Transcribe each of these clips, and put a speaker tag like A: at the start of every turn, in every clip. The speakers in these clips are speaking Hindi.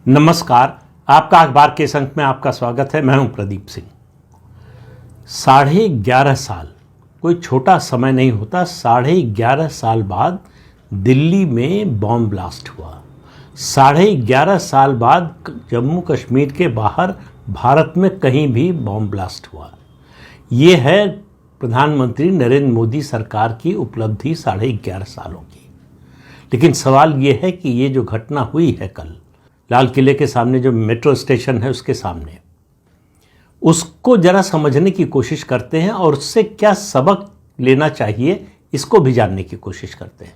A: नमस्कार। आपका अखबार के इस अंक में आपका स्वागत है। मैं हूं प्रदीप सिंह। 11.5 साल कोई छोटा समय नहीं होता। 11.5 साल बाद दिल्ली में बॉम्ब ब्लास्ट हुआ। 11.5 साल बाद जम्मू कश्मीर के बाहर भारत में कहीं भी बॉम्ब ब्लास्ट हुआ। ये है प्रधानमंत्री नरेंद्र मोदी सरकार की उपलब्धि 11.5 सालों की। लेकिन सवाल ये है कि ये जो घटना हुई है कल लाल किले के सामने, जो मेट्रो स्टेशन है उसके सामने, उसको जरा समझने की कोशिश करते हैं और उससे क्या सबक लेना चाहिए इसको भी जानने की कोशिश करते हैं।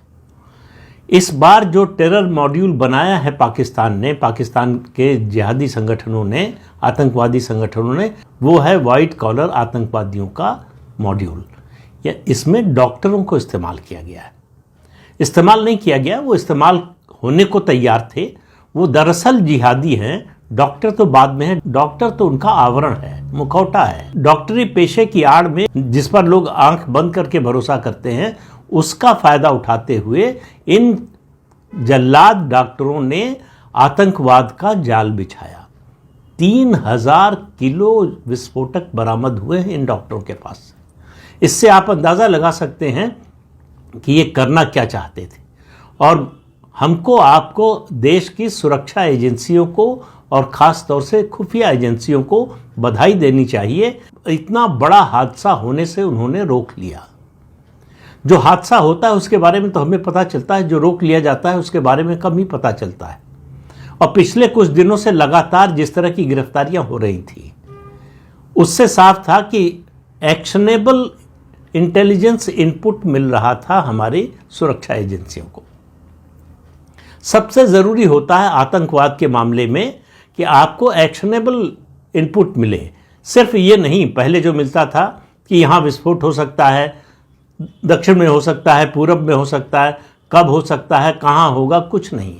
A: इस बार जो टेरर मॉड्यूल बनाया है पाकिस्तान ने, पाकिस्तान के जिहादी संगठनों ने, आतंकवादी संगठनों ने, वो है वाइट कॉलर आतंकवादियों का मॉड्यूल। या इसमें डॉक्टरों को इस्तेमाल किया गया है। इस्तेमाल नहीं किया गया, वो इस्तेमाल होने को तैयार थे। वो दरअसल जिहादी हैं। डॉक्टर तो बाद में है। डॉक्टर तो उनका आवरण है, मुखौटा है। डॉक्टरी पेशे की आड़ में जिस पर लोग आंख बंद करके भरोसा करते हैं, उसका फायदा उठाते हुए इन जल्लाद डॉक्टरों ने आतंकवाद का जाल बिछाया। 3000 किलो विस्फोटक बरामद हुए हैं इन डॉक्टरों के पास। इससे आप अंदाजा लगा सकते हैं कि ये करना क्या चाहते थे। और हमको आपको देश की सुरक्षा एजेंसियों को और ख़ास तौर से खुफिया एजेंसियों को बधाई देनी चाहिए। इतना बड़ा हादसा होने से उन्होंने रोक लिया। जो हादसा होता है उसके बारे में तो हमें पता चलता है, जो रोक लिया जाता है उसके बारे में कम ही पता चलता है। और पिछले कुछ दिनों से लगातार जिस तरह की गिरफ्तारियां हो रही थी, उससे साफ था कि एक्शनेबल इंटेलिजेंस इनपुट मिल रहा था हमारी सुरक्षा एजेंसियों को। सबसे ज़रूरी होता है आतंकवाद के मामले में कि आपको एक्शनेबल इनपुट मिले। सिर्फ ये नहीं, पहले जो मिलता था कि यहाँ विस्फोट हो सकता है, दक्षिण में हो सकता है, पूरब में हो सकता है, कब हो सकता है, कहाँ होगा, कुछ नहीं।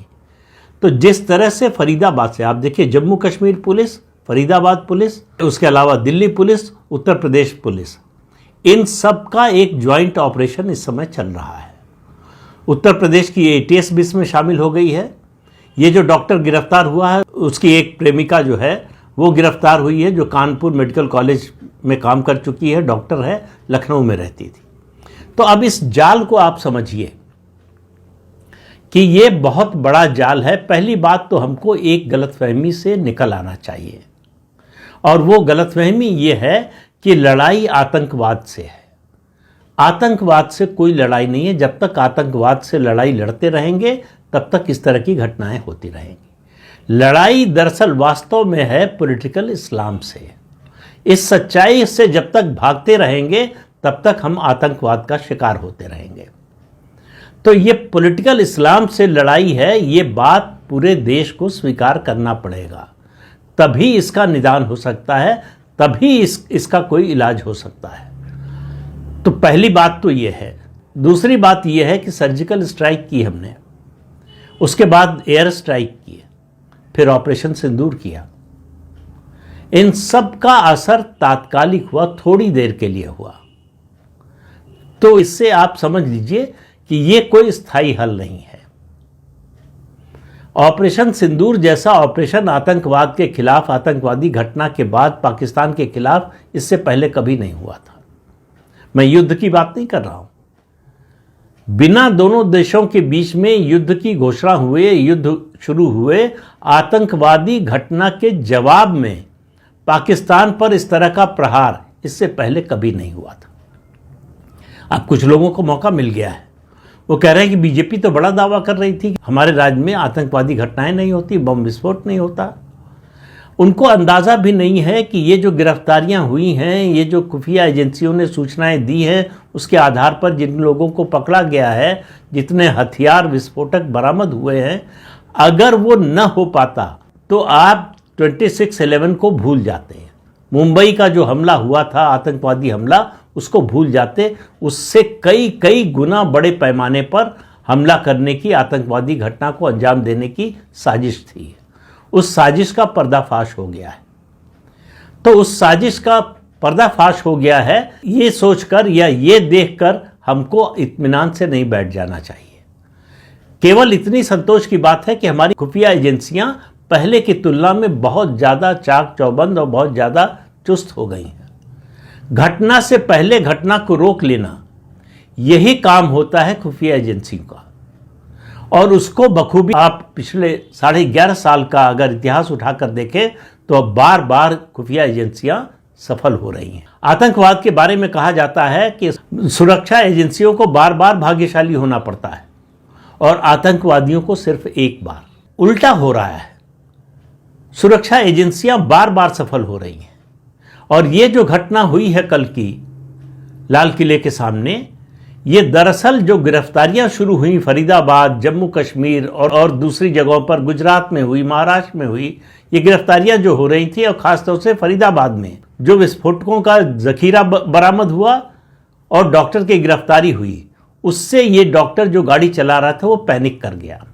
A: तो जिस तरह से फरीदाबाद से आप देखिए, जम्मू कश्मीर पुलिस, फरीदाबाद पुलिस, उसके अलावा दिल्ली पुलिस, उत्तर प्रदेश पुलिस, इन सब का एक ज्वाइंट ऑपरेशन इस समय चल रहा है। उत्तर प्रदेश की ATS भी इसमें शामिल हो गई है। ये जो डॉक्टर गिरफ्तार हुआ है, उसकी एक प्रेमिका जो है वो गिरफ्तार हुई है, जो कानपुर मेडिकल कॉलेज में काम कर चुकी है, डॉक्टर है, लखनऊ में रहती थी। तो अब इस जाल को आप समझिए कि ये बहुत बड़ा जाल है। पहली बात तो हमको एक गलतफहमी से निकल आना चाहिए, और वो गलतफहमी ये है कि लड़ाई आतंकवाद से है। आतंकवाद से कोई लड़ाई नहीं है। जब तक आतंकवाद से लड़ाई लड़ते रहेंगे तब तक इस तरह की घटनाएं होती रहेंगी। लड़ाई दरअसल वास्तव में है पॉलिटिकल इस्लाम से। इस सच्चाई से जब तक भागते रहेंगे तब तक हम आतंकवाद का शिकार होते रहेंगे। तो ये पॉलिटिकल इस्लाम से लड़ाई है, ये बात पूरे देश को स्वीकार करना पड़ेगा। तभी इसका निदान हो सकता है, तभी इसका कोई इलाज हो सकता है। तो पहली बात तो ये है। दूसरी बात ये है कि सर्जिकल स्ट्राइक की हमने, उसके बाद एयर स्ट्राइक किए, फिर ऑपरेशन सिंदूर किया। इन सब का असर तात्कालिक हुआ, थोड़ी देर के लिए हुआ। तो इससे आप समझ लीजिए कि ये कोई स्थायी हल नहीं है। ऑपरेशन सिंदूर जैसा ऑपरेशन आतंकवाद के खिलाफ, आतंकवादी घटना के बाद पाकिस्तान के खिलाफ इससे पहले कभी नहीं हुआ था। मैं युद्ध की बात नहीं कर रहा हूं। बिना दोनों देशों के बीच में युद्ध की घोषणा हुए, युद्ध शुरू हुए, आतंकवादी घटना के जवाब में पाकिस्तान पर इस तरह का प्रहार इससे पहले कभी नहीं हुआ था। अब कुछ लोगों को मौका मिल गया है। वो कह रहे हैं कि बीजेपी तो बड़ा दावा कर रही थी हमारे राज्य में आतंकवादी घटनाएं नहीं होती, बम विस्फोट नहीं होता। उनको अंदाज़ा भी नहीं है कि ये जो गिरफ्तारियां हुई हैं, ये जो खुफिया एजेंसियों ने सूचनाएं दी हैं, उसके आधार पर जिन लोगों को पकड़ा गया है, जितने हथियार विस्फोटक बरामद हुए हैं, अगर वो न हो पाता तो आप 26/11 को भूल जाते हैं। मुंबई का जो हमला हुआ था, आतंकवादी हमला, उसको भूल जाते। उससे कई गुना बड़े पैमाने पर हमला करने की, आतंकवादी घटना को अंजाम देने की साजिश थी। उस साजिश का पर्दाफाश हो गया है। तो उस साजिश का पर्दाफाश हो गया है, ये सोचकर या ये देखकर हमको इत्मीनान से नहीं बैठ जाना चाहिए। केवल इतनी संतोष की बात है कि हमारी खुफिया एजेंसियां पहले की तुलना में बहुत ज़्यादा चाक चौबंद और बहुत ज़्यादा चुस्त हो गई हैं। घटना से पहले घटना को रोक लेना, यही काम होता है खुफिया एजेंसी का। और उसको बखूबी आप पिछले 11.5 साल का अगर इतिहास उठाकर देखें तो अब बार बार खुफिया एजेंसियां सफल हो रही हैं। आतंकवाद के बारे में कहा जाता है कि सुरक्षा एजेंसियों को बार बार भाग्यशाली होना पड़ता है और आतंकवादियों को सिर्फ एक बार। उल्टा हो रहा है, सुरक्षा एजेंसियां बार बार सफल हो रही हैं। और ये जो घटना हुई है कल की लाल किले के सामने, ये दरअसल जो गिरफ्तारियां शुरू हुई फरीदाबाद, जम्मू कश्मीर और दूसरी जगहों पर, गुजरात में हुई, महाराष्ट्र में हुई, ये गिरफ्तारियां जो हो रही थी और खासतौर से फरीदाबाद में जो विस्फोटकों का जखीरा बरामद हुआ और डॉक्टर की गिरफ्तारी हुई, उससे ये डॉक्टर जो गाड़ी चला रहा था वो पैनिक कर गया।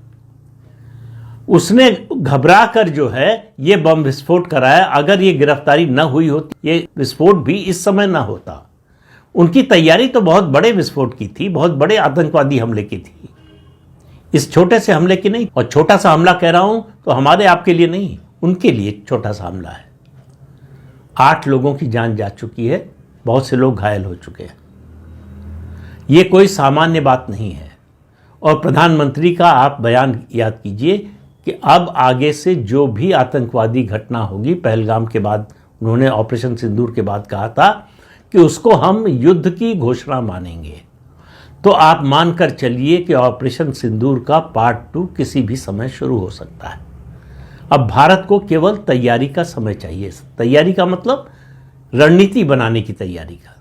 A: उसने घबरा कर जो है ये बम विस्फोट कराया। अगर ये गिरफ्तारी न हुई होती, ये विस्फोट भी इस समय न होता। उनकी तैयारी तो बहुत बड़े विस्फोट की थी, बहुत बड़े आतंकवादी हमले की थी, इस छोटे से हमले की नहीं। और छोटा सा हमला कह रहा हूं तो हमारे आपके लिए नहीं, उनके लिए छोटा सा हमला है। 8 लोगों की जान जा चुकी है, बहुत से लोग घायल हो चुके हैं। ये कोई सामान्य बात नहीं है। और प्रधानमंत्री का आप बयान याद कीजिए कि अब आगे से जो भी आतंकवादी घटना होगी, पहलगाम के बाद उन्होंने ऑपरेशन सिंदूर के बाद कहा था कि उसको हम युद्ध की घोषणा मानेंगे। तो आप मानकर चलिए कि ऑपरेशन सिंदूर का पार्ट 2 किसी भी समय शुरू हो सकता है। अब भारत को केवल तैयारी का समय चाहिए। तैयारी का मतलब रणनीति बनाने की तैयारी का,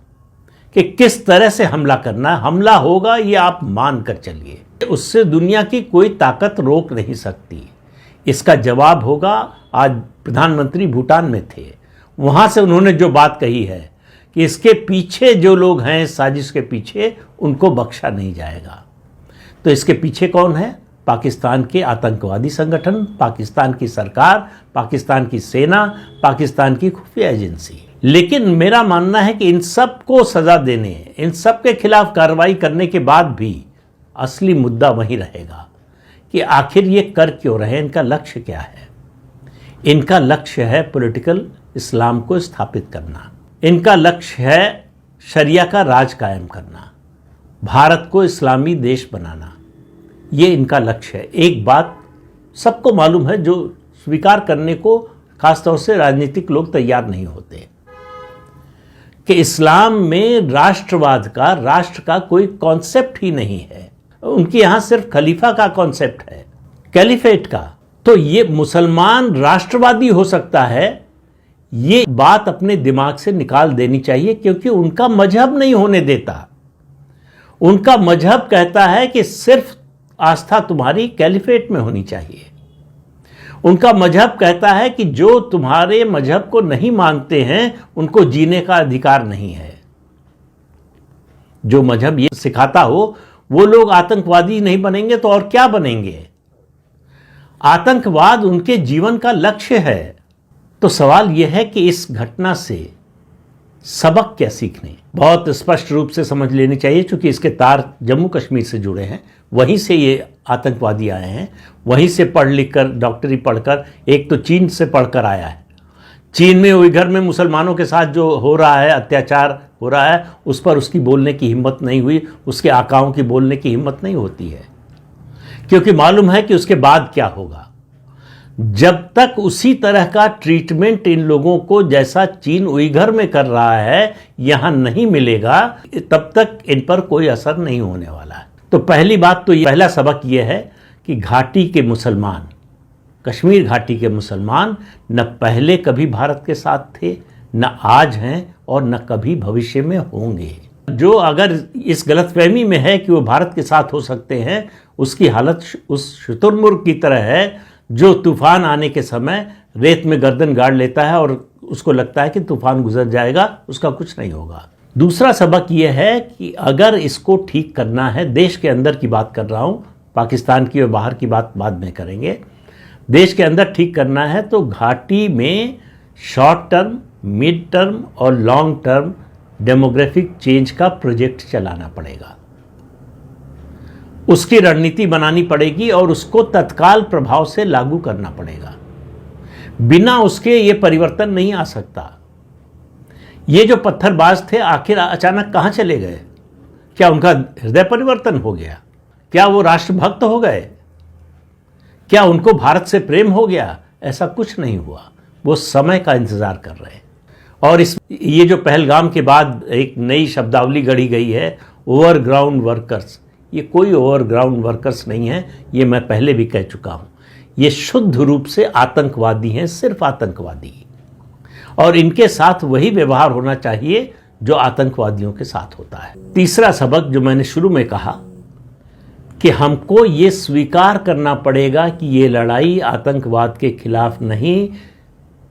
A: कि किस तरह से हमला करना है। हमला होगा ये आप मान कर चलिए, उससे दुनिया की कोई ताकत रोक नहीं सकती। इसका जवाब होगा, आज प्रधानमंत्री भूटान में थे, वहां से उन्होंने जो बात कही है कि इसके पीछे जो लोग हैं, साजिश के पीछे, उनको बख्शा नहीं जाएगा। तो इसके पीछे कौन है? पाकिस्तान के आतंकवादी संगठन, पाकिस्तान की सरकार, पाकिस्तान की सेना, पाकिस्तान की खुफिया एजेंसी। लेकिन मेरा मानना है कि इन सब को सजा देने, इन सब के खिलाफ कार्रवाई करने के बाद भी असली मुद्दा वही रहेगा कि आखिर ये कर क्यों रहे, इनका लक्ष्य क्या है। इनका लक्ष्य है पॉलिटिकल इस्लाम को स्थापित करना, इनका लक्ष्य है शरिया का राज कायम करना, भारत को इस्लामी देश बनाना। ये इनका लक्ष्य है। एक बात सबको मालूम है, जो स्वीकार करने को खासतौर से राजनीतिक लोग तैयार नहीं होते, कि इस्लाम में राष्ट्रवाद का, राष्ट्र का कोई कॉन्सेप्ट ही नहीं है। उनके यहां सिर्फ खलीफा का कॉन्सेप्ट है, कैलिफेट का। तो ये मुसलमान राष्ट्रवादी हो सकता है, ये बात अपने दिमाग से निकाल देनी चाहिए, क्योंकि उनका मजहब नहीं होने देता। उनका मजहब कहता है कि सिर्फ आस्था तुम्हारी कैलिफेट में होनी चाहिए। उनका मजहब कहता है कि जो तुम्हारे मजहब को नहीं मानते हैं उनको जीने का अधिकार नहीं है। जो मजहब ये सिखाता हो वो लोग आतंकवादी नहीं बनेंगे तो और क्या बनेंगे? आतंकवाद उनके जीवन का लक्ष्य है। तो सवाल यह है कि इस घटना से सबक क्या सीखने, बहुत स्पष्ट रूप से समझ लेनी चाहिए, क्योंकि इसके तार जम्मू कश्मीर से जुड़े हैं। वहीं से ये आतंकवादी आए हैं, वहीं से पढ़ लिख कर, डॉक्टरी पढ़कर, एक तो चीन से पढ़कर आया है। चीन में उइघर में मुसलमानों के साथ जो हो रहा है, अत्याचार हो रहा है, उस पर उसकी बोलने की हिम्मत नहीं हुई, उसके आकाओं की बोलने की हिम्मत नहीं होती है, क्योंकि मालूम है कि उसके बाद क्या होगा। जब तक उसी तरह का ट्रीटमेंट इन लोगों को जैसा चीन उइघर में कर रहा है यहां नहीं मिलेगा, तब तक इन पर कोई असर नहीं होने वाला है। तो पहली बात तो पहला सबक यह है कि घाटी के मुसलमान, कश्मीर घाटी के मुसलमान न पहले कभी भारत के साथ थे, न आज हैं और न कभी भविष्य में होंगे। जो अगर इस गलतफहमी में है कि वो भारत के साथ हो सकते हैं, उसकी हालत उस शुतुरमुर्ग की तरह है जो तूफान आने के समय रेत में गर्दन गाड़ लेता है और उसको लगता है कि तूफान गुजर जाएगा, उसका कुछ नहीं होगा। दूसरा सबक यह है कि अगर इसको ठीक करना है, देश के अंदर की बात कर रहा हूं, पाकिस्तान की और बाहर की बात बाद में करेंगे, देश के अंदर ठीक करना है तो घाटी में शॉर्ट टर्म, मिड टर्म और लॉन्ग टर्म डेमोग्राफिक चेंज का प्रोजेक्ट चलाना पड़ेगा। उसकी रणनीति बनानी पड़ेगी और उसको तत्काल प्रभाव से लागू करना पड़ेगा। बिना उसके ये परिवर्तन नहीं आ सकता। ये जो पत्थरबाज थे आखिर अचानक कहाँ चले गए? क्या उनका हृदय परिवर्तन हो गया? क्या वो राष्ट्रभक्त हो गए? क्या उनको भारत से प्रेम हो गया? ऐसा कुछ नहीं हुआ। वो समय का इंतजार कर रहे हैं। और ये जो पहलगाम के बाद एक नई शब्दावली गढ़ी गई है, ओवरग्राउंड वर्कर्स, ये कोई ओवरग्राउंड वर्कर्स नहीं है। ये मैं पहले भी कह चुका हूँ। ये शुद्ध रूप से आतंकवादी हैं, सिर्फ आतंकवादी। और इनके साथ वही व्यवहार होना चाहिए जो आतंकवादियों के साथ होता है। तीसरा सबक जो मैंने शुरू में कहा कि हमको ये स्वीकार करना पड़ेगा कि ये लड़ाई आतंकवाद के खिलाफ नहीं,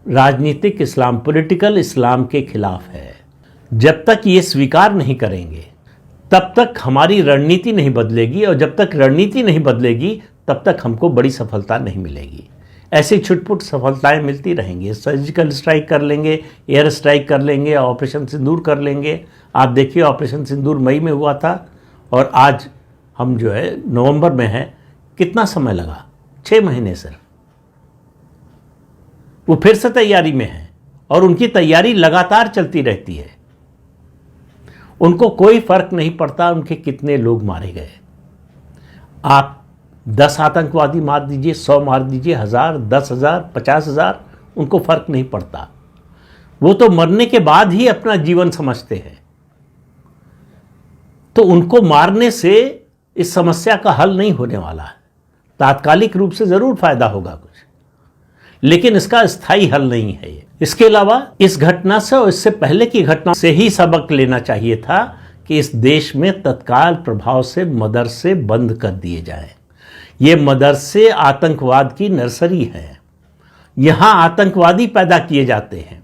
A: राजनीतिक इस्लाम, पॉलिटिकल इस्लाम के खिलाफ है। जब तक ये स्वीकार नहीं करेंगे तब तक हमारी रणनीति नहीं बदलेगी, और जब तक रणनीति नहीं बदलेगी तब तक हमको बड़ी सफलता नहीं मिलेगी। ऐसी छुटपुट सफलताएं मिलती रहेंगी। सर्जिकल स्ट्राइक कर लेंगे, एयर स्ट्राइक कर लेंगे, ऑपरेशन सिंदूर कर लेंगे। आप देखिए ऑपरेशन सिंदूर मई में हुआ था और आज हम जो है नवंबर में है, कितना समय लगा? 6 महीने सिर्फ। वो फिर से तैयारी में है और उनकी तैयारी लगातार चलती रहती है। उनको कोई फर्क नहीं पड़ता उनके कितने लोग मारे गए। आप 10 आतंकवादी मार दीजिए, 100 मार दीजिए, 1000, 10,000, 50,000, उनको फर्क नहीं पड़ता। वो तो मरने के बाद ही अपना जीवन समझते हैं। तो उनको मारने से इस समस्या का हल नहीं होने वाला है। तात्कालिक रूप से जरूर फायदा होगा कुछ, लेकिन इसका स्थायी हल नहीं है ये। इसके अलावा इस घटना से और इससे पहले की घटना से ही सबक लेना चाहिए था कि इस देश में तत्काल प्रभाव से मदरसे बंद कर दिए जाएं। ये मदरसे आतंकवाद की नर्सरी है। यहां आतंकवादी पैदा किए जाते हैं।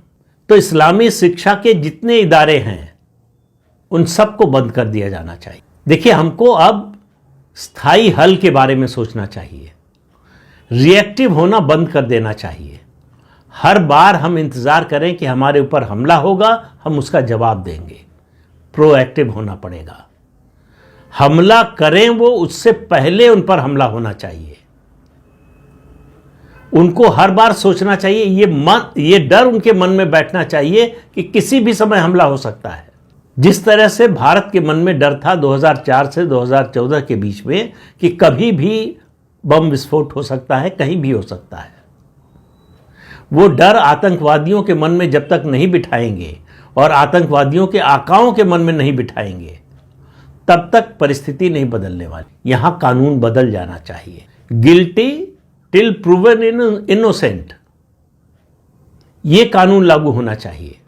A: तो इस्लामी शिक्षा के जितने इदारे हैं उन सबको बंद कर दिया जाना चाहिए। देखिए, हमको अब स्थायी हल के बारे में सोचना चाहिए। रिएक्टिव होना बंद कर देना चाहिए। हर बार हम इंतजार करें कि हमारे ऊपर हमला होगा, हम उसका जवाब देंगे। प्रोएक्टिव होना पड़ेगा। हमला करें वो, उससे पहले उन पर हमला होना चाहिए। उनको हर बार सोचना चाहिए, ये डर उनके मन में बैठना चाहिए कि किसी भी समय हमला हो सकता है। जिस तरह से भारत के मन में डर था 2004 से 2014 के बीच में कि कभी भी बम विस्फोट हो सकता है, कहीं भी हो सकता है। वो डर आतंकवादियों के मन में जब तक नहीं बिठाएंगे और आतंकवादियों के आकाओं के मन में नहीं बिठाएंगे तब तक परिस्थिति नहीं बदलने वाली। यहां कानून बदल जाना चाहिए। गिल्टी टिल प्रूवन इनोसेंट, ये कानून लागू होना चाहिए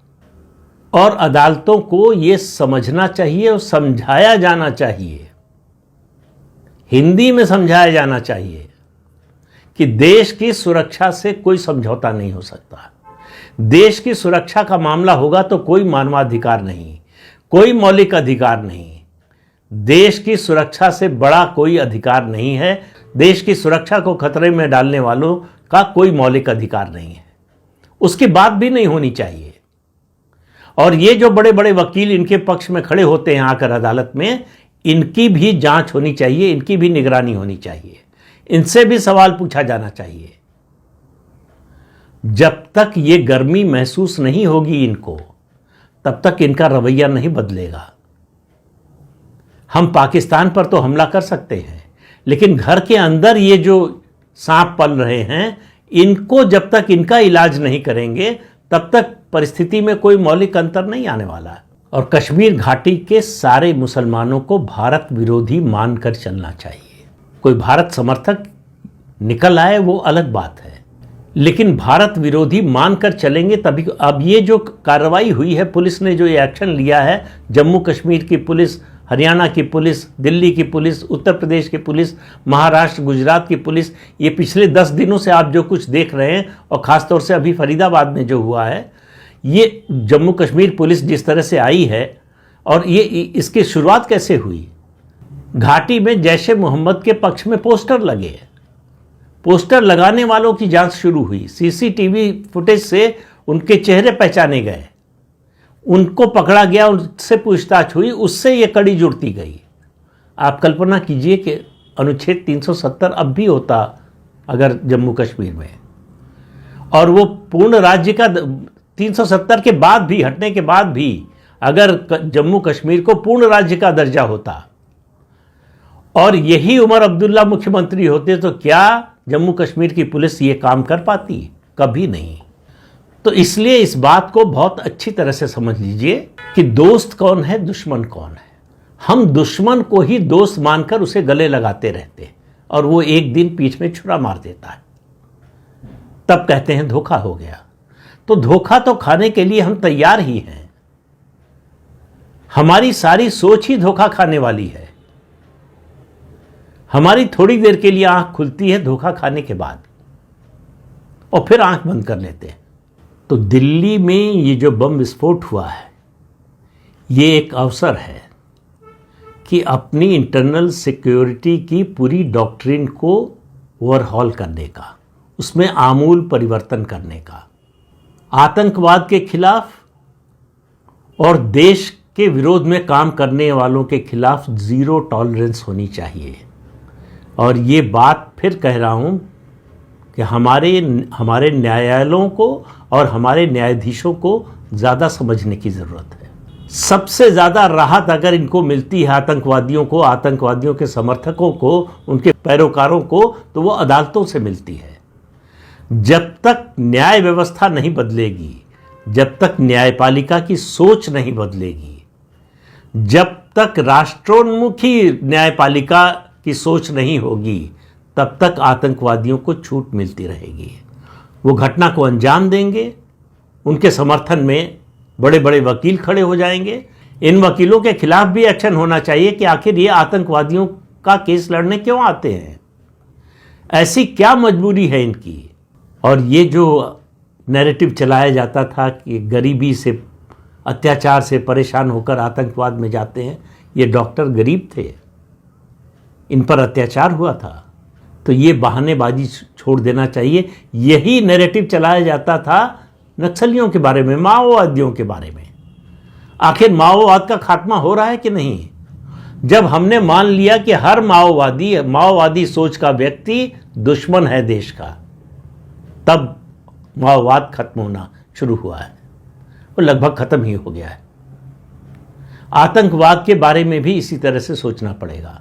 A: और अदालतों को ये समझना चाहिए और समझाया जाना चाहिए, हिंदी में समझाया जाना चाहिए कि देश की सुरक्षा से कोई समझौता नहीं हो सकता। देश की सुरक्षा का मामला होगा तो कोई मानवाधिकार नहीं, कोई मौलिक अधिकार नहीं। देश की सुरक्षा से बड़ा कोई अधिकार नहीं है। देश की सुरक्षा को खतरे में डालने वालों का कोई मौलिक अधिकार नहीं है। उसकी बात भी नहीं होनी चाहिए। और ये जो बड़े बड़े वकील इनके पक्ष में खड़े होते हैं आकर अदालत में, इनकी भी जांच होनी चाहिए, इनकी भी निगरानी होनी चाहिए, इनसे भी सवाल पूछा जाना चाहिए। जब तक ये गर्मी महसूस नहीं होगी इनको, तब तक इनका रवैया नहीं बदलेगा। हम पाकिस्तान पर तो हमला कर सकते हैं, लेकिन घर के अंदर ये जो सांप पल रहे हैं, इनको जब तक इनका इलाज नहीं करेंगे तब तक परिस्थिति में कोई मौलिक अंतर नहीं आने वाला है। और कश्मीर घाटी के सारे मुसलमानों को भारत विरोधी मानकर चलना चाहिए। कोई भारत समर्थक निकल आए वो अलग बात है, लेकिन भारत विरोधी मानकर चलेंगे तभी। अब ये जो कार्रवाई हुई है, पुलिस ने जो ये एक्शन लिया है, जम्मू कश्मीर की पुलिस, हरियाणा की पुलिस, दिल्ली की पुलिस, उत्तर प्रदेश की पुलिस, महाराष्ट्र, गुजरात की पुलिस, ये पिछले 10 दिनों से आप जो कुछ देख रहे हैं, और ख़ासतौर से अभी फरीदाबाद में जो हुआ है, ये जम्मू कश्मीर पुलिस जिस तरह से आई है, और ये इसकी शुरुआत कैसे हुई? घाटी में जैश ए मोहम्मद के पक्ष में पोस्टर लगे, पोस्टर लगाने वालों की जांच शुरू हुई, सीसीटीवी फुटेज से उनके चेहरे पहचाने गए, उनको पकड़ा गया, उनसे पूछताछ हुई, उससे ये कड़ी जुड़ती गई। आप कल्पना कीजिए कि अनुच्छेद 370 अब भी होता अगर जम्मू कश्मीर में, और वो पूर्ण राज्य का 370 के बाद भी, हटने के बाद भी, अगर जम्मू कश्मीर को पूर्ण राज्य का दर्जा होता और यही उमर अब्दुल्ला मुख्यमंत्री होते तो क्या जम्मू कश्मीर की पुलिस ये काम कर पाती? कभी नहीं। तो इसलिए इस बात को बहुत अच्छी तरह से समझ लीजिए कि दोस्त कौन है, दुश्मन कौन है। हम दुश्मन को ही दोस्त मानकर उसे गले लगाते रहते और वो एक दिन पीठ में छुरा मार देता है, तब कहते हैं धोखा हो गया। तो धोखा तो खाने के लिए हम तैयार ही हैं। हमारी सारी सोच ही धोखा खाने वाली है। हमारी थोड़ी देर के लिए आंख खुलती है धोखा खाने के बाद और फिर आंख बंद कर लेते हैं। तो दिल्ली में ये जो बम विस्फोट हुआ है, ये एक अवसर है कि अपनी इंटरनल सिक्योरिटी की पूरी डॉक्ट्रिन को ओवरहॉल करने का, उसमें आमूल परिवर्तन करने का, आतंकवाद के खिलाफ और देश के विरोध में काम करने वालों के खिलाफ जीरो टॉलरेंस होनी चाहिए। और ये बात फिर कह रहा हूं कि हमारे न्यायालयों को और हमारे न्यायाधीशों को ज़्यादा समझने की ज़रूरत है। सबसे ज़्यादा राहत अगर इनको मिलती है आतंकवादियों को, आतंकवादियों के समर्थकों को, उनके पैरोकारों को, तो वो अदालतों से मिलती है। जब तक न्याय व्यवस्था नहीं बदलेगी, जब तक न्यायपालिका की सोच नहीं बदलेगी, जब तक राष्ट्रोन्मुखी न्यायपालिका की सोच नहीं होगी, तब तक आतंकवादियों को छूट मिलती रहेगी। वो घटना को अंजाम देंगे, उनके समर्थन में बड़े बड़े वकील खड़े हो जाएंगे। इन वकीलों के खिलाफ भी एक्शन होना चाहिए कि आखिर ये आतंकवादियों का केस लड़ने क्यों आते हैं, ऐसी क्या मजबूरी है इनकी। और ये जो नैरेटिव चलाया जाता था कि गरीबी से, अत्याचार से परेशान होकर आतंकवाद में जाते हैं, ये डॉक्टर गरीब थे, इन पर अत्याचार हुआ था, तो ये बहानेबाजी छोड़ देना चाहिए। यही नैरेटिव चलाया जाता था नक्सलियों के बारे में, माओवादियों के बारे में। आखिर माओवाद का खात्मा हो रहा है कि नहीं? जब हमने मान लिया कि हर माओवादी सोच का व्यक्ति दुश्मन है देश का, तब माओवाद खत्म होना शुरू हुआ है, वो लगभग खत्म ही हो गया है। आतंकवाद के बारे में भी इसी तरह से सोचना पड़ेगा।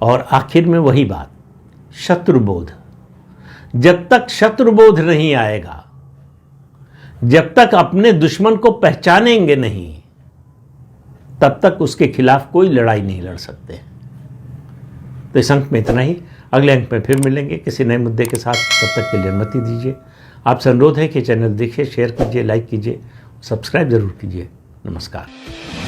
A: और आखिर में वही बात, शत्रुबोध। जब तक शत्रुबोध नहीं आएगा, जब तक अपने दुश्मन को पहचानेंगे नहीं, तब तक उसके खिलाफ कोई लड़ाई नहीं लड़ सकते। तो इस अंक में इतना ही। अगले अंक में फिर मिलेंगे किसी नए मुद्दे के साथ। तब तक के लिए अनुमति दीजिए। आपसे अनुरोध है कि चैनल देखिए, शेयर कीजिए, लाइक कीजिए, सब्सक्राइब जरूर कीजिए। नमस्कार।